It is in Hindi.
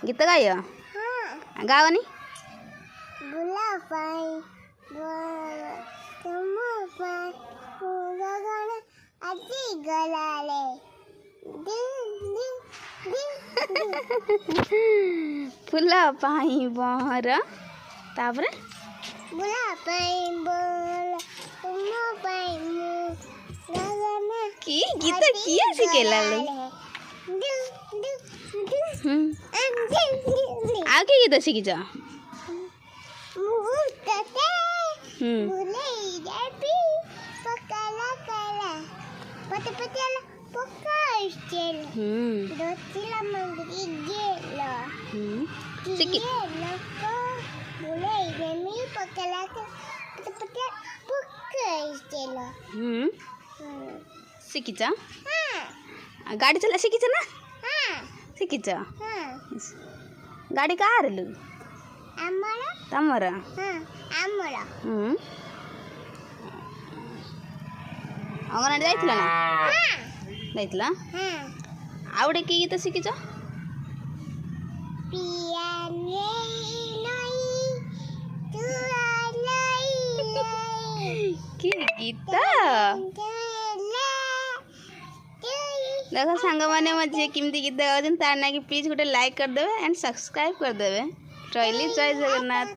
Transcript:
गीत गाय गावनी फुला पाई बहर तापर की गीत किए सिखेला आगे गीत शिखिच शिखिच गाड़ी चला शिखिच ना शिखिच गाड़ी कार तमर अंगनवाड़ी जाइथिला ना जाइथिला आउडे की गीत शिखिच की गीत देखो सांग मैंने मजे किमती गीत गाँव तार ना कि प्लीज गोटे लाइक करदे एंड सब्सक्राइब करदे। रही जय जगन्नाथ।